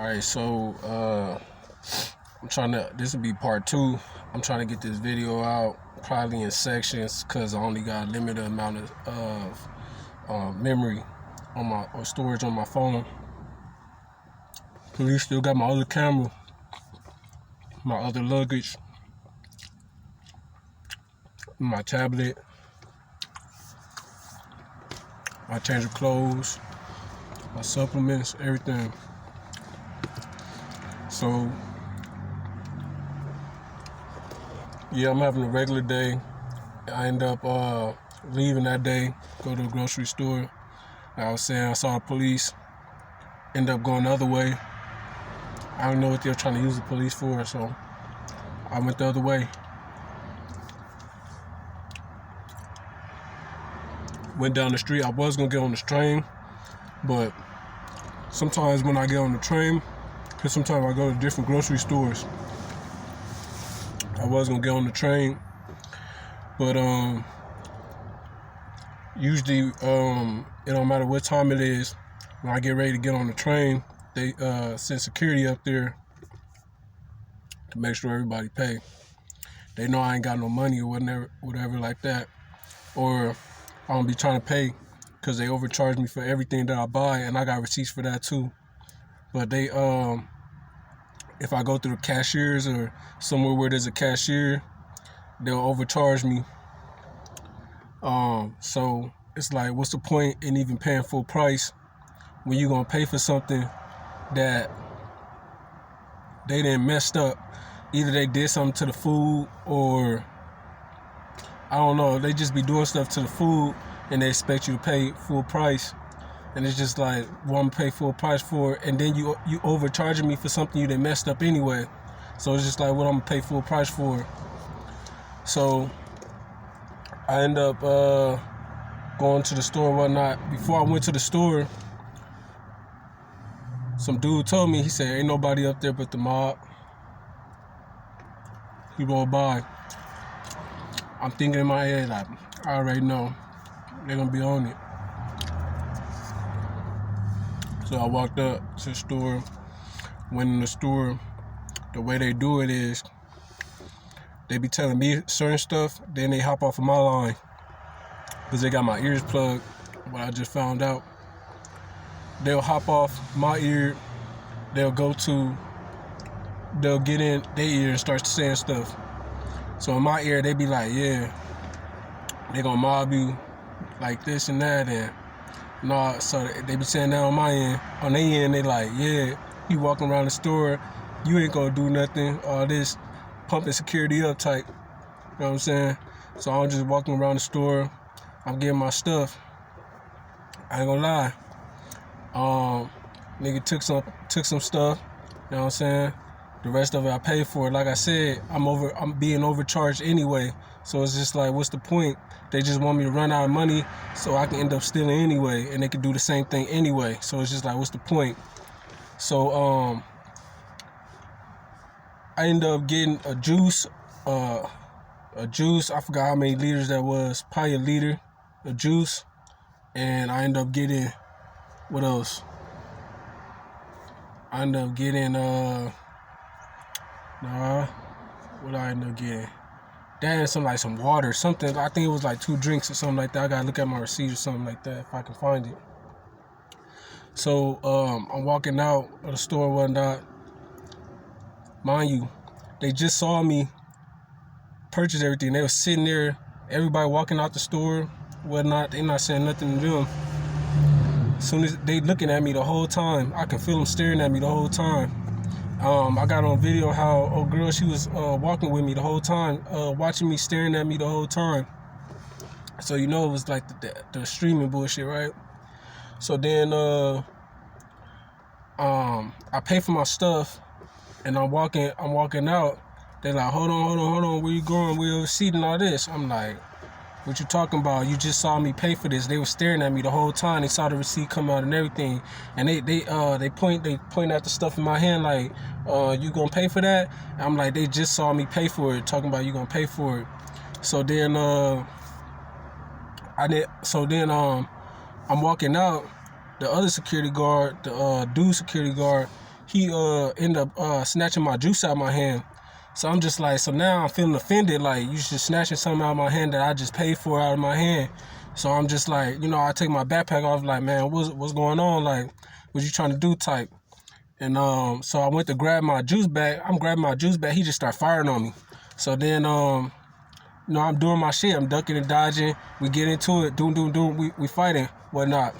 Alright, so this will be part 2. I'm trying to get this video out probably in sections because I only got a limited amount of memory on or storage on my phone. Police still got my other camera, my other luggage, my tablet, my change of clothes, my supplements, everything. So yeah, I'm having a regular day. I end up leaving that day, go to a grocery store. Like I was saying, I saw the police, end up going the other way. I don't know what they're trying to use the police for, so I went the other way. Went down the street. I was gonna get on this train, but sometimes when I get on the train, because sometimes I go to different grocery stores, I was gonna get on the train, but usually it don't matter what time it is. When I get ready to get on the train, they send security up there to make sure everybody pay. They know I ain't got no money or whatever like that, or I don't be trying to pay because they overcharge me for everything that I buy, and I got receipts for that too. But they if I go through the cashiers or somewhere where there's a cashier, they'll overcharge me. So it's like, what's the point in even paying full price when you're gonna pay for something that they didn't messed up? Either they did something to the food, or I don't know, they just be doing stuff to the food and they expect you to pay full price. And it's just like, well, I'm gonna pay full price for it, and then you overcharging me for something you done messed up anyway. So it's just like, what I'm gonna pay full price for. So I end up going to the store and whatnot. Before I went to the store, some dude told me, he said, ain't nobody up there but the mob. He rolled by. I'm thinking in my head, like, I already know they're gonna be on it. So I walked up to the store. Went in the store. The way they do it is, they be telling me certain stuff, then they hop off of my line because they got my ears plugged. What I just found out, they'll hop off my ear. They'll get in their ear and start saying stuff. So in my ear, they be like, yeah, they gonna mob you like this and that, and no. So they be saying that on my end. On their end, they like, yeah, you walking around the store, you ain't gonna do nothing. All this pumping security up type. You know what I'm saying? So I'm just walking around the store. I'm getting my stuff. I ain't gonna lie. Nigga took some stuff. You know what I'm saying? The rest of it I paid for it. Like I said, I'm being overcharged anyway. So it's just like, what's the point? They just want me to run out of money so I can end up stealing anyway, and they can do the same thing anyway. So it's just like, what's the point? So I ended up getting a juice. I forgot how many liters that was. Probably a liter of juice. And I ended up getting, what else? I ended up getting what I ended up getting? Damn, some water, something. I think it was like 2 drinks or something like that. I gotta look at my receipt or something like that if I can find it. So I'm walking out of the store and whatnot. Mind you, they just saw me purchase everything. They were sitting there, everybody walking out the store, whatnot. They not saying nothing to them. As soon as they looking at me the whole time, I can feel them staring at me the whole time. I got on video how old girl, she was walking with me the whole time, watching me, staring at me the whole time. So you know it was like the streaming bullshit, right? So then I pay for my stuff, and I'm walking out. They're like, hold on, where you going? We overseas and all this. I'm like, what you talking about? You just saw me pay for this. They were staring at me the whole time. They saw the receipt come out and everything, and they point at the stuff in my hand like, you gonna pay for that? And I'm like, they just saw me pay for it, talking about you gonna pay for it. So then I'm walking out. The other security guard, the dude security guard, he ended up snatching my juice out of my hand. So I'm just like, so now I'm feeling offended, like, you just snatching something out of my hand that I just paid for out of my hand. So I'm just like, I take my backpack off, like, man, what's going on? Like, what you trying to do type? And so I went to grab my juice bag. I'm grabbing my juice bag. He just started firing on me. So then, I'm doing my shit. I'm ducking and dodging. We get into it. Doom. We fighting, whatnot.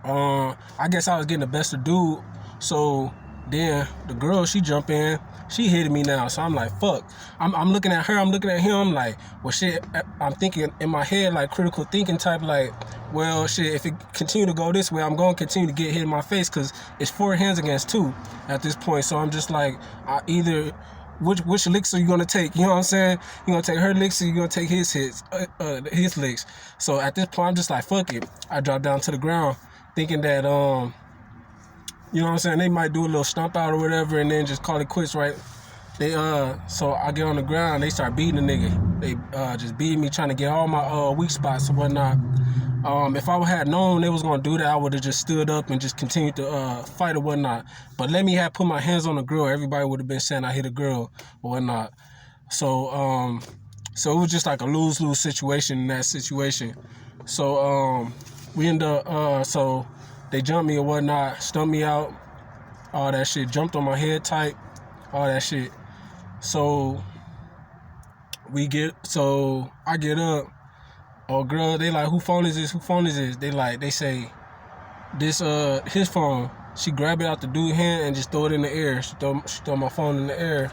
I guess I was getting the best of dude. So then the girl, she jump in. She hitting me now. So I'm like, fuck. I'm looking at her. I'm looking at him. I'm like, well, shit. I'm thinking in my head, like, critical thinking type, like, well, shit, if it continue to go this way, I'm going to continue to get hit in my face because it's 4 hands against 2 at this point. So I'm just like, which licks are you going to take? You know what I'm saying? You going to take her licks or you going to take his licks? So at this point, I'm just like, fuck it. I drop down to the ground thinking that, you know what I'm saying, they might do a little stomp out or whatever and then just call it quits, right? So I get on the ground, they start beating the nigga. They just beating me, trying to get all my weak spots and whatnot. If I had known they was gonna do that, I would have just stood up and just continued to fight or whatnot. But let me have put my hands on the girl, everybody would have been saying I hit a girl or whatnot. So it was just like a lose-lose situation in that situation. So we end up so they jumped me or whatnot, stumped me out, all that shit, jumped on my head type, all that shit. So I get up. Oh, girl, they like, who phone is this? They say, this, his phone. She grabbed it out the dude's hand and just throw it in the air. She throw my phone in the air.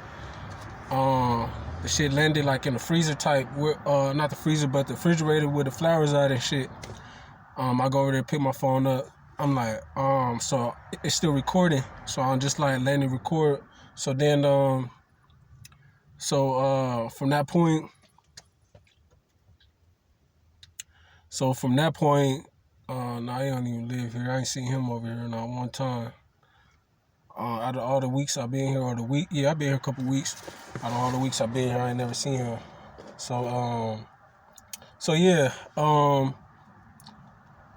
The shit landed like in a freezer type, not the freezer, but the refrigerator with the flowers out and shit. I go over there, pick my phone up. I'm like, so it's still recording. So I'm just like letting it record. So then, from that point, no, he don't even live here. I ain't seen him over here not one time. Out of all the weeks I've been here, I've been here a couple weeks. Out of all the weeks I've been here, I ain't never seen him. So yeah, I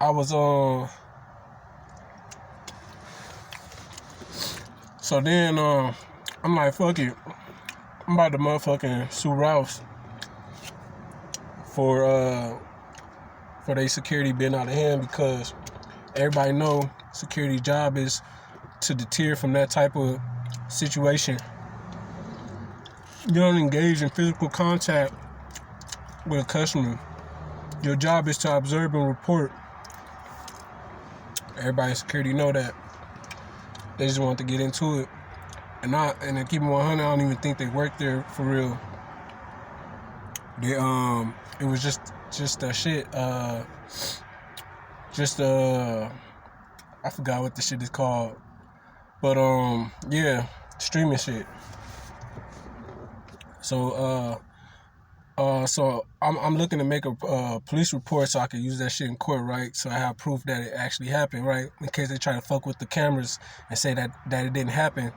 was, so then, I'm like, fuck it. I'm about to motherfucking sue Ralph's for their security being out of hand, because everybody know security job is to deter from that type of situation. You don't engage in physical contact with a customer. Your job is to observe and report. Everybody in security know that. They just want to get into it. And to keep it 100, I don't even think they work there for real. They it was just that shit. I forgot what the shit is called. But yeah, streaming shit. So I'm looking to make a police report so I can use that shit in court, right? So I have proof that it actually happened, right? In case they try to fuck with the cameras and say that it didn't happen.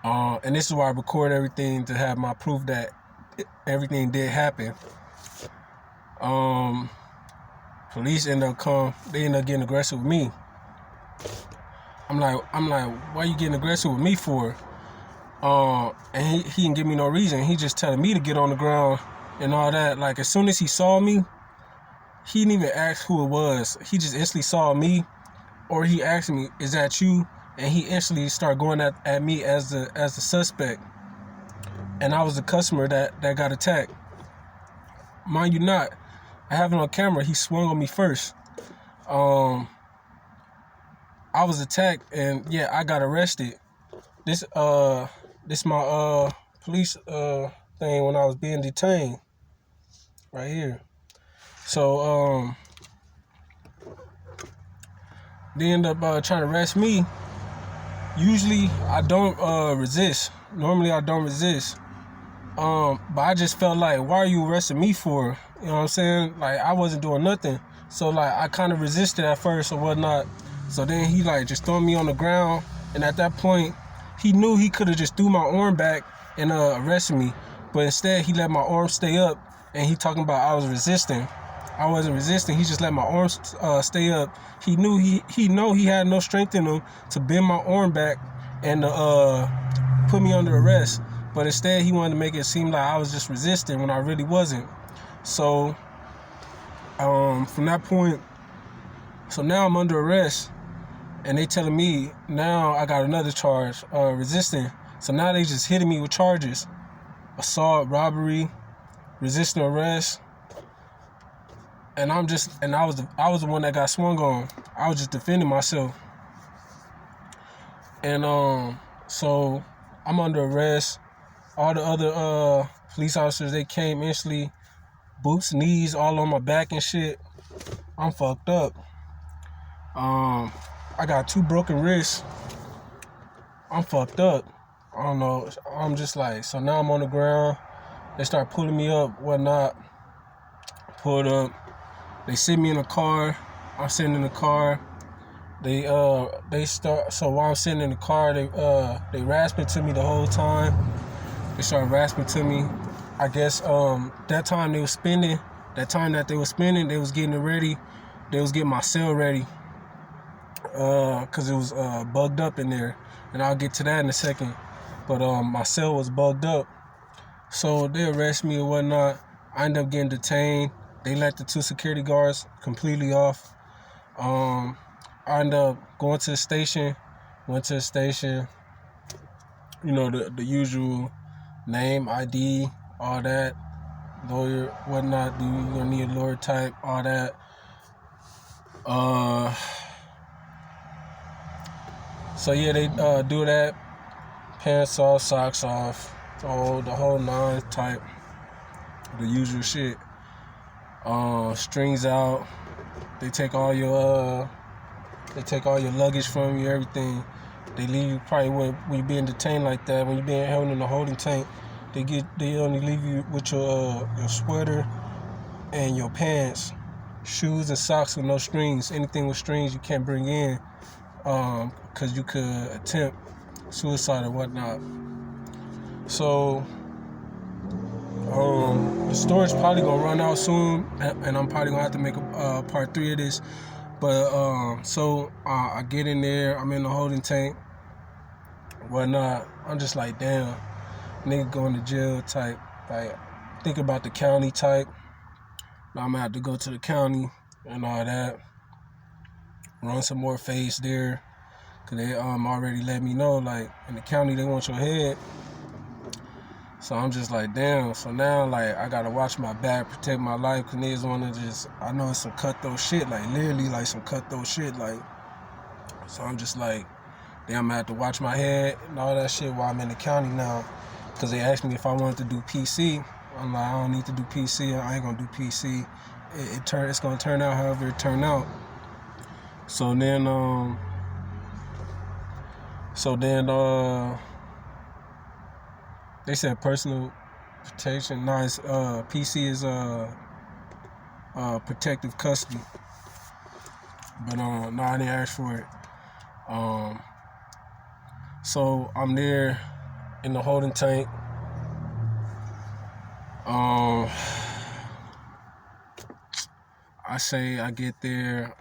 And this is why I record everything, to have my proof that everything did happen. Police end up getting aggressive with me. I'm like, why you getting aggressive with me for? And he didn't give me no reason. He just telling me to get on the ground and all that. Like, as soon as he saw me, he didn't even ask who it was. He just instantly saw me, or he asked me, "Is that you?" And he instantly started going at me as the suspect. And I was the customer that got attacked. Mind you not, I have it on camera, he swung on me first. I was attacked, and yeah, I got arrested. This my police thing when I was being detained. Right here. So they end up trying to arrest me. Usually I don't resist. Normally I don't resist. But I just felt like, why are you arresting me for? You know what I'm saying? Like, I wasn't doing nothing. So like, I kind of resisted at first or whatnot. So then he like just threw me on the ground, and at that point he knew he could have just threw my arm back and arrested me, but instead he let my arm stay up, and he talking about I was resisting. I wasn't resisting. He just let my arm stay up. He knew he had no strength in him to bend my arm back and put me under arrest. But instead, he wanted to make it seem like I was just resisting when I really wasn't. So from that point, so now I'm under arrest, and they telling me now I got another charge, resisting. So now they just hitting me with charges: assault, robbery, resisting arrest. And I was the one that got swung on. I was just defending myself. And so I'm under arrest. All the other police officers, they came instantly, boots, knees, all on my back and shit. I'm fucked up. I got 2 broken wrists. I'm fucked up. I don't know. I'm just like, so now I'm on the ground. They start pulling me up, whatnot. Pulled up. They sit me in a car. I'm sitting in the car. They start. So while I'm sitting in the car, they rasping to me the whole time. They started rasping to me. I guess that time they were spinning. That time that they were spinning, they was getting it ready. They was getting my cell ready. Cause it was bugged up in there, and I'll get to that in a second. But my cell was bugged up, so they arrest me or whatnot. I end up getting detained. They let the 2 security guards completely off. I end up going to the station. Went to the station. You know, the usual name, ID, all that. Lawyer, whatnot. You're gonna need a lawyer type, all that. So yeah, they do that. Pants off, socks off, the whole 9 type, the usual shit. Strings out. They take all your luggage from you, everything. They leave you probably when you're being detained like that, when you're being held in a holding tank. They only leave you with your sweater and your pants, shoes and socks with no strings. Anything with strings you can't bring in, because you could attempt suicide or whatnot. So the story's probably gonna run out soon, and I'm probably gonna have to make a part 3 of this. But so I get in there, I'm in the holding tank, whatnot. I'm just like, damn, nigga going to jail type. Like, think about the county type. Now I'm gonna have to go to the county and all that. Run some more face there, cause they already let me know, like, in the county they want your head. So I'm just like, damn. So now, like, I gotta watch my back, protect my life, cause niggas wanna just, I know it's some cutthroat shit, like literally like some cutthroat shit, like. So I'm just like, damn, I'm gonna have to watch my head and all that shit while I'm in the county now, cause they asked me if I wanted to do PC. I'm like, I don't need to do PC. I ain't gonna do PC. It's gonna turn out however it turned out. So then, they said personal protection. Nice. PC is protective custody. But no, I didn't ask for it. So I'm there in the holding tank. I say I get there.